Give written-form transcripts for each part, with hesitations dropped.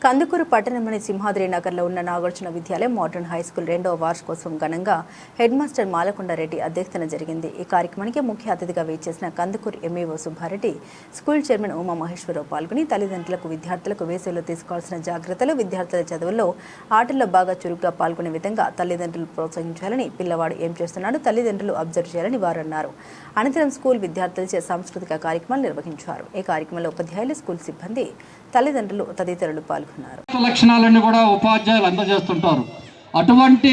కందుకూరు పట్టణంలోని సింహాద్రి నగర్లో ఉన్న నాగార్జున విద్యాలయం మోడర్న్ హై స్కూల్ 2వ వార్షికోత్సవం ఘనంగా హెడ్ మాస్టర్ మాలకొండారెడ్డి అధ్యక్షతన జరిగింది. ఈ కార్యక్రమానికి ముఖ్య అతిథిగా వేచేసిన Kandukur MEO Subbareddy, school chairman Uma Maheswararao పాల్గొని తల్లిదండ్రులకు, విద్యార్థులకు వేసవిలో తీసుకోవాల్సిన జాగ్రత్తలు, విద్యార్థుల చదువుల్లో, ఆటల్లో బాగా చురుగ్గా పాల్గొనే విధంగా తల్లిదండ్రులు ప్రోత్సహించాలని, పిల్లవాడు ఏం చేస్తున్నాడో తల్లిదండ్రులు అబ్జర్వ్ చేయాలని వారు అన్నారు. అనంతరం స్కూల్ విద్యార్థులచే సాంస్కృతిక కార్యక్రమాలు నిర్వహించారు. ఈ కార్యక్రమంలో ఉపాధ్యాయులు, స్కూల్ సిబ్బంది, తల్లిదండ్రులు తదితరులు పాల్గొన్నారు. లక్షణాలన్నీ కూడా ఉపాధ్యాయులు అందజేస్తుంటారు. అటువంటి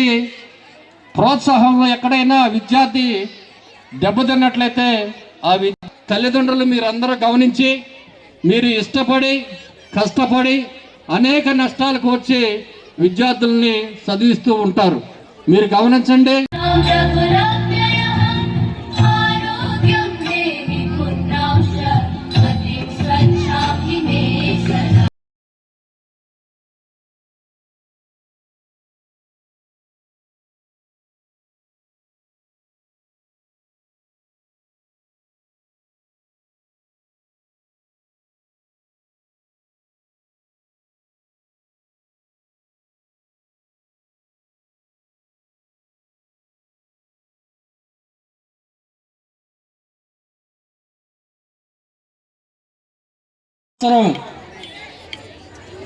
ప్రోత్సాహంలో ఎక్కడైనా విద్యార్థి దెబ్బతిన్నట్లయితే ఆ తల్లిదండ్రులు మీరందరూ గమనించి, మీరు ఇష్టపడి కష్టపడి అనేక నష్టాలకు వచ్చి విద్యార్థుల్ని చదివిస్తూ ఉంటారు. మీరు గమనించండి.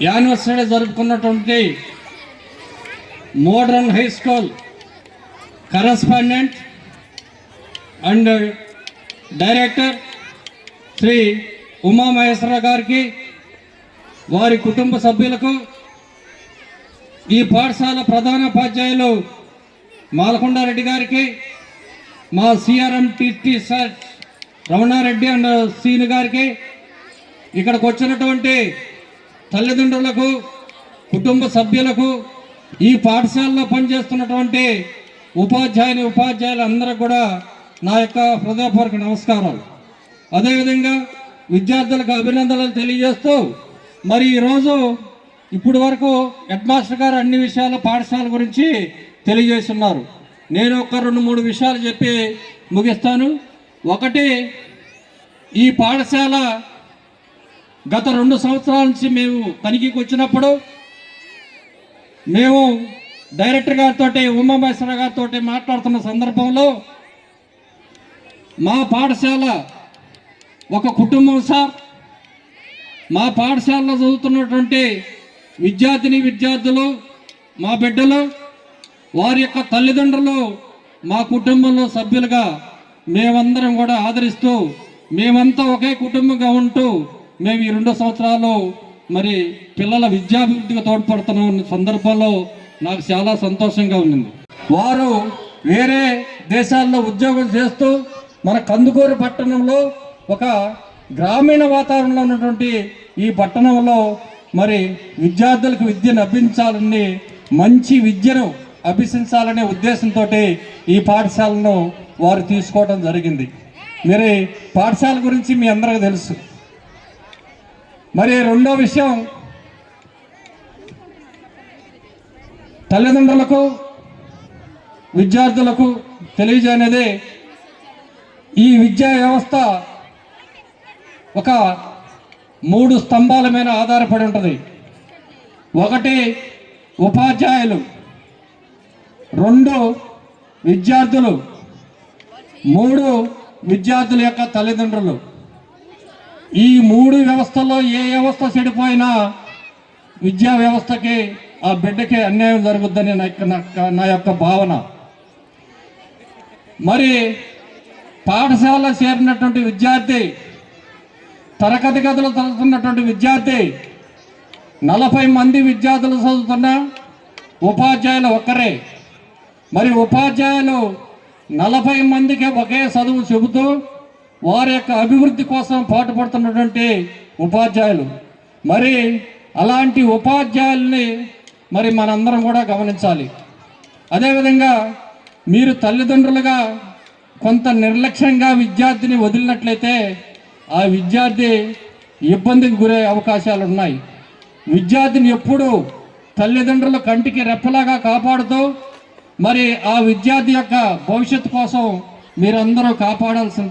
యానివర్సరీ జరుపుకున్నటువంటి modern high school correspondent and director Shri Uma Maheswararao గారికి, వారి కుటుంబ సభ్యులకు, ఈ పాఠశాల ప్రధానోపాధ్యాయులు మాలకొండారెడ్డి గారికి, మా CRM TT sir Ramanareddy and Seenu గారికి, ఇక్కడికి వచ్చినటువంటి తల్లిదండ్రులకు, కుటుంబ సభ్యులకు, ఈ పాఠశాలలో పనిచేస్తున్నటువంటి ఉపాధ్యాయులు అందరూ కూడా నా యొక్క హృదయపూర్వక నమస్కారాలు. అదేవిధంగా విద్యార్థులకు అభినందనలు తెలియజేస్తూ, మరి ఈరోజు ఇప్పటి వరకు హెడ్ మాస్టర్ గారు అన్ని విషయాల పాఠశాల గురించి తెలియజేస్తున్నారు. నేను ఒక 2-3 విషయాలు చెప్పి ముగిస్తాను. ఒకటి, ఈ పాఠశాల గత 2 సంవత్సరాల నుంచి మేము తనిఖీకి వచ్చినప్పుడు మేము డైరెక్టర్ గారితో, ఉమా మహేశ్వర గారితో మాట్లాడుతున్న సందర్భంలో మా పాఠశాల ఒక కుటుంబం సార్. మా పాఠశాలలో చదువుతున్నటువంటి విద్యార్థులు, మా బిడ్డలు, వారి యొక్క తల్లిదండ్రులు మా కుటుంబంలో సభ్యులుగా మేమందరం కూడా ఆదరిస్తూ, మేమంతా ఒకే కుటుంబంగా ఉంటూ మేము ఈ 2 సంవత్సరాలు మరి పిల్లల విద్యాభివృద్ధికి తోడ్పడుతున్న సందర్భంలో నాకు చాలా సంతోషంగా ఉంది. వారు వేరే దేశాల్లో ఉద్యోగం చేస్తూ మన కందుకూరు పట్టణంలో ఒక గ్రామీణ వాతావరణంలో ఉన్నటువంటి ఈ పట్టణంలో మరి విద్యార్థులకు విద్యను అభ్యసించాలని, మంచి విద్యను అభ్యసించాలనే ఉద్దేశంతో ఈ పాఠశాలను వారు తీసుకోవడం జరిగింది. మరి పాఠశాల గురించి మీ అందరికీ తెలుసు. మరి రెండో విషయం, తల్లిదండ్రులకు, విద్యార్థులకు తెలియజేయనిది, ఈ విద్యా వ్యవస్థ ఒక 3 స్తంభాల మీద ఆధారపడి ఉంటుంది. ఒకటి ఉపాధ్యాయులు, 2 విద్యార్థులు, 3 విద్యార్థుల యొక్క తల్లిదండ్రులు. ఈ 3 వ్యవస్థల్లో ఏ వ్యవస్థ చెడిపోయినా విద్యా వ్యవస్థకి, ఆ బిడ్డకి అన్యాయం జరుగుద్దని నా యొక్క భావన. మరి పాఠశాలలో చేరినటువంటి విద్యార్థి, తరగతి గదులు చదువుతున్నటువంటి విద్యార్థి, 40 మంది విద్యార్థులు చదువుతున్న ఉపాధ్యాయులు ఒక్కరే. మరి ఉపాధ్యాయులు 40 మందికి ఒకే చదువు చెబుతూ వారి యొక్క అభివృద్ధి కోసం పాటుపడుతున్నటువంటి ఉపాధ్యాయులు. మరి అలాంటి ఉపాధ్యాయుల్ని మరి మనందరం కూడా గమనించాలి. అదేవిధంగా మీరు తల్లిదండ్రులుగా కొంత నిర్లక్ష్యంగా విద్యార్థిని వదిలినట్లయితే ఆ విద్యార్థి ఇబ్బందికి గురే అవకాశాలు ఉన్నాయి. విద్యార్థిని ఎప్పుడూ తల్లిదండ్రుల కంటికి రెప్పలాగా కాపాడుతూ మరి ఆ విద్యార్థి యొక్క భవిష్యత్తు కోసం మీరందరూ కాపాడాల్సిన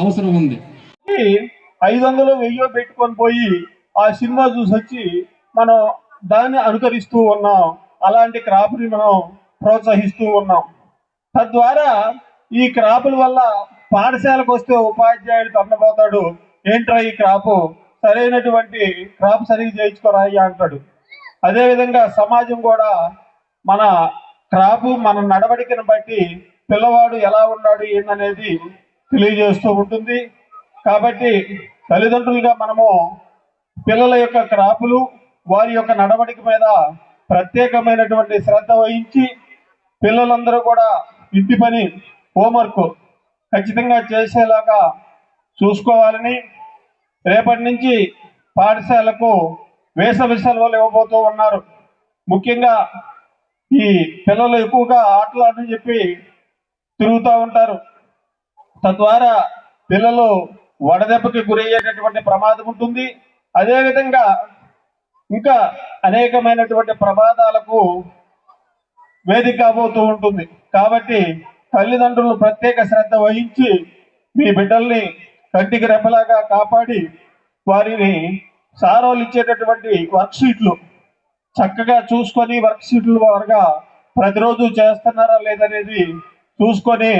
అవసరం ఉంది. 500 1000 పెట్టుకొని పోయి ఆ సినిమా చూసి వచ్చి మనం దాన్ని అనుకరిస్తూ ఉన్నాం. అలాంటి క్రాప్ని మనం ప్రోత్సహిస్తూ ఉన్నాం. తద్వారా ఈ క్రాపుల వల్ల పాఠశాలకు వస్తే ఉపాధ్యాయుడు తన్నపోతాడు, ఏంట్రా ఈ క్రాపు, సరైనటువంటి క్రాప్ సరిగ్గా చేయించుకోరాయ్యా అంటాడు. అదేవిధంగా సమాజం కూడా మన క్రాపు మన నడవడికను బట్టి పిల్లవాడు ఎలా ఉన్నాడు ఏందనేది తెలియజేస్తూ ఉంటుంది. కాబట్టి తల్లిదండ్రులుగా మనము పిల్లల యొక్క క్రాపులు వారి యొక్క నడవడిక మీద ప్రత్యేకమైనటువంటి శ్రద్ధ వహించి పిల్లలందరూ కూడా ఇంటి పని హోంవర్క్ ఖచ్చితంగా చేసేలాగా చూసుకోవాలని, రేపటి నుంచి పాఠశాలకు వేసవి సెలవులు ఇవ్వబోతూ ఉన్నారు. ముఖ్యంగా ఈ పిల్లలు ఎక్కువగా ఆటలు అని చెప్పి తిరుగుతూ ఉంటారు. తద్వారా పిల్లలు వడదెబ్బకి గురయ్యేటటువంటి ప్రమాదం ఉంటుంది. అదేవిధంగా ఇంకా అనేకమైనటువంటి ప్రమాదాలకు వేదిక కాబోతూ ఉంటుంది. కాబట్టి తల్లిదండ్రులు ప్రత్యేక శ్రద్ధ వహించి మీ బిడ్డల్ని కంటికి రెప్పలాగా కాపాడి వారిని సారోలు ఇచ్చేటటువంటి వర్క్షీట్లు చక్కగా చూసుకొని వర్క్షీట్ల వారుగా ప్రతిరోజు చేస్తున్నారా లేదనేది చూసుకొని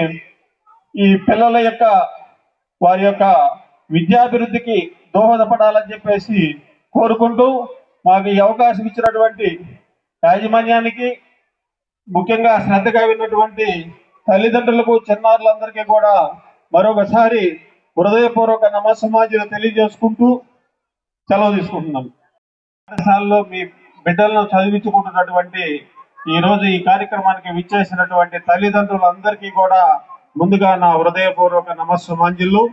ఈ పిల్లల యొక్క వారి యొక్క విద్యాభివృద్ధికి దోహదపడాలని చెప్పేసి కోరుకుంటూ మాకు ఈ అవకాశం ఇచ్చినటువంటి యాజమాన్యానికి, ముఖ్యంగా శ్రద్ధగా విన్నటువంటి తల్లిదండ్రులకు, చిన్నారులందరికీ కూడా మరొకసారి హృదయపూర్వక నమస్సమాజులు తెలియజేసుకుంటూ సెలవు తీసుకుంటున్నాను. పాఠశాలలో మీ బిడ్డలను చదివించుకుంటున్నటువంటి ఈరోజు ఈ కార్యక్రమానికి విచ్చేసినటువంటి తల్లిదండ్రులందరికీ కూడా ముందుగా నా హృదయపూర్వక నమస్సమాంజులు,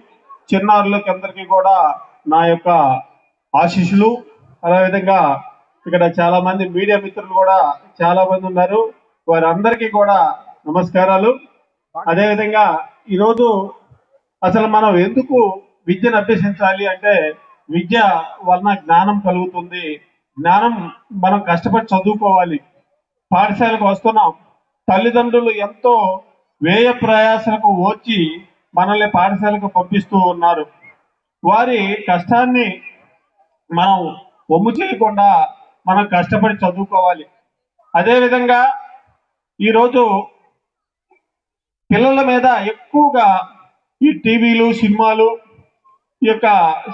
చిన్నారులకి అందరికీ కూడా నా యొక్క ఆశీస్సులు. అదేవిధంగా ఇక్కడ చాలా మంది మీడియా మిత్రులు కూడా చాలా మంది ఉన్నారు, వారందరికీ కూడా నమస్కారాలు. అదేవిధంగా ఈరోజు అసలు మనం ఎందుకు విద్యను అభ్యసించాలి అంటే, విద్య వలన జ్ఞానం కలుగుతుంది. జ్ఞానం మనం కష్టపడి చదువుకోవాలి. పాఠశాలకు వస్తున్నాం, తల్లిదండ్రులు ఎంతో వ్యయ ప్రయాసలకు ఓర్చి మనల్ని పాఠశాలకు పంపిస్తూ ఉన్నారు. వారి కష్టాన్ని మనం ఒమ్ము చేయకుండా మనం కష్టపడి చదువుకోవాలి. అదేవిధంగా ఈరోజు పిల్లల మీద ఎక్కువగా ఈ టీవీలు, సినిమాలు, ఈ యొక్క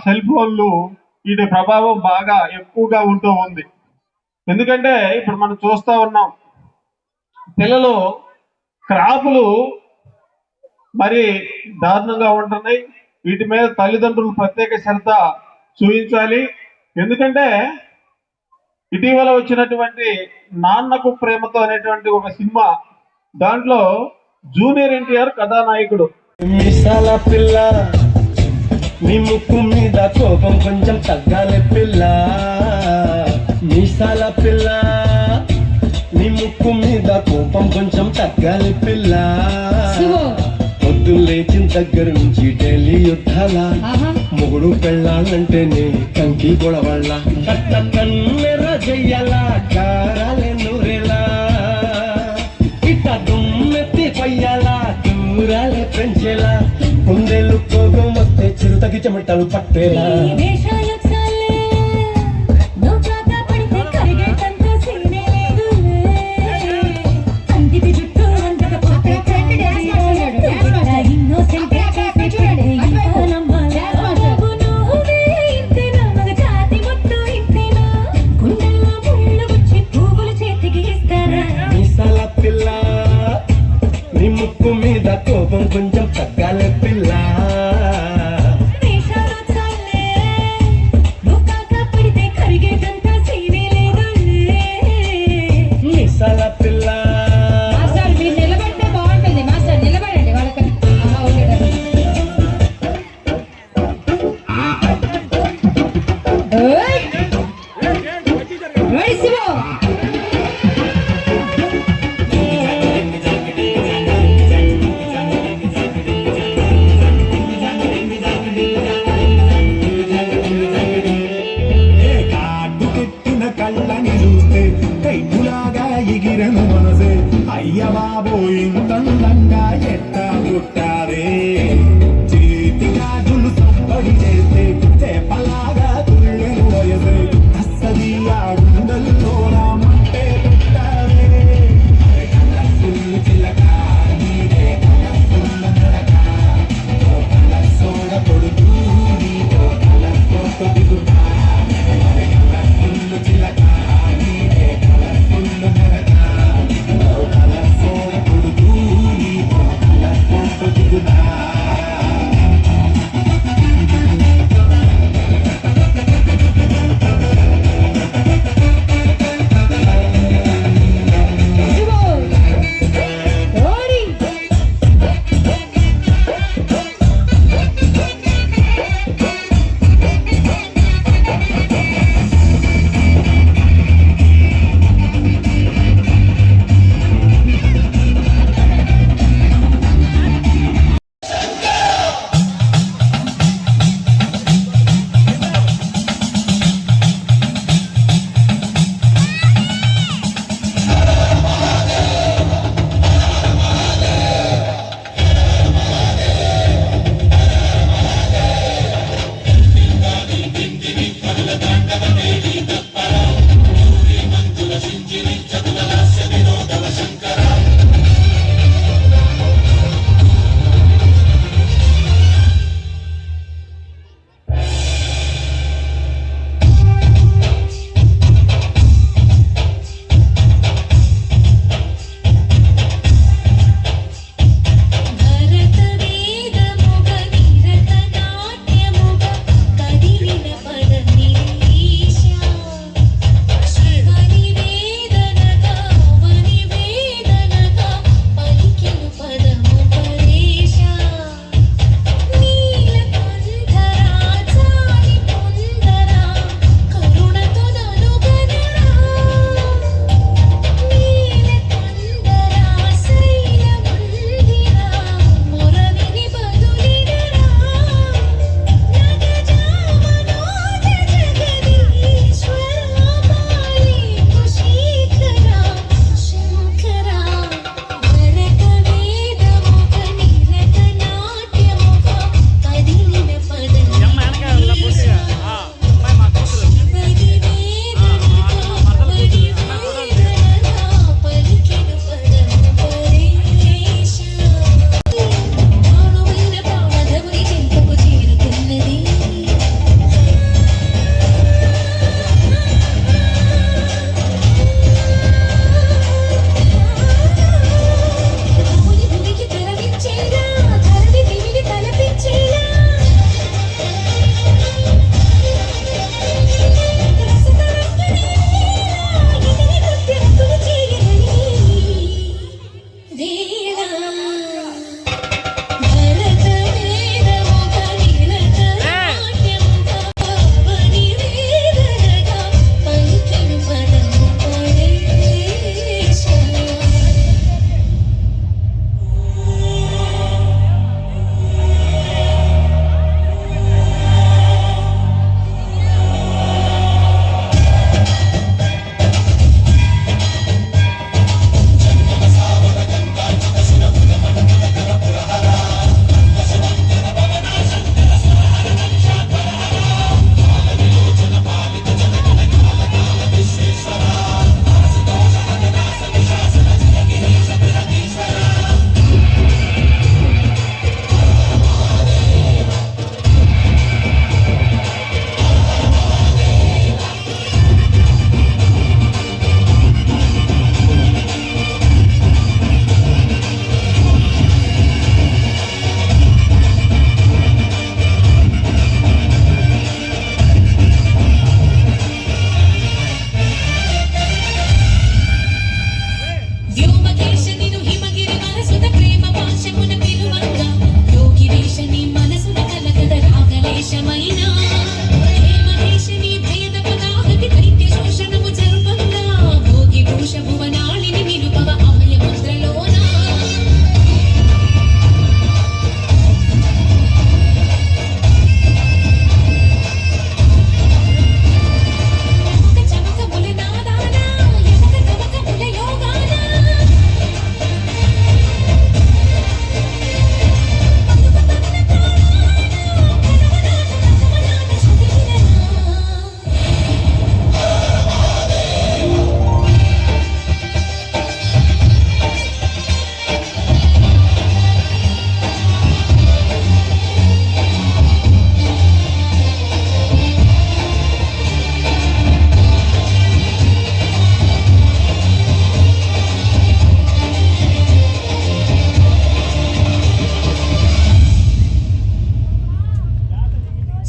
సెల్ ఫోన్లు వీటి ప్రభావం బాగా ఎక్కువగా ఉంటూ ఉంది. ఎందుకంటే ఇప్పుడు మనం చూస్తూ ఉన్నాం, పిల్లలు క్రాపులు మరి దారుణంగా ఉంటున్నాయి. వీటి మీద తల్లిదండ్రులు ప్రత్యేక శ్రద్ధ చూపించాలి. ఎందుకంటే ఇటీవల వచ్చినటువంటి నాన్నకు ప్రేమతో అనేటువంటి ఒక సినిమా, దాంట్లో జూనియర్ ఎన్టీఆర్ కథానాయకుడు. మీసాల పిల్ల, నీ ముక్కు మీద కోపం కొంచెం తగ్గాలి పిల్ల. మీసాల పిల్ల, నీ ముక్కు మీద కోపం కొంచెం తగ్గాలి పిల్ల. పొద్దున్న లేచిన దగ్గర నుంచి ఢిల్లీ యుద్ధాల, మొగుడు పెళ్ళాలంటేనే కంకి గొడవళ్ళ. కట్ట కన్నెర చెయ్యాల, కారాలే నూరేలా, ఇట్ట దుమ్మెత్తి పయ్యాల, దూరాలే పెంచేలా, కుందేళ్ళు కోపం వస్తే చిరుతకి చెమటలు పట్టేలా. ముక్కు మీద కోపం కొంచెం తగ్గాలి పిల్ల. మీసాల పిల్ల, నిలబడితే బాగుంటుంది మాస్టర్, నిలబడండి వాళ్ళకి. కళ్ళని చూస్తే కైపులాగా ఎగిరను మనసే. అయ్య బాబో ఇంతందంగా ఎట్టా పుట్టారే. చేతి గాజులు సంబడి చేస్తే చేపలాగా తుళ్ళెను వయసే. అస్సది ఆడు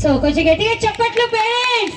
సో కొంచెం గట్టిగా చెప్పట్లు పేరెంట్స్.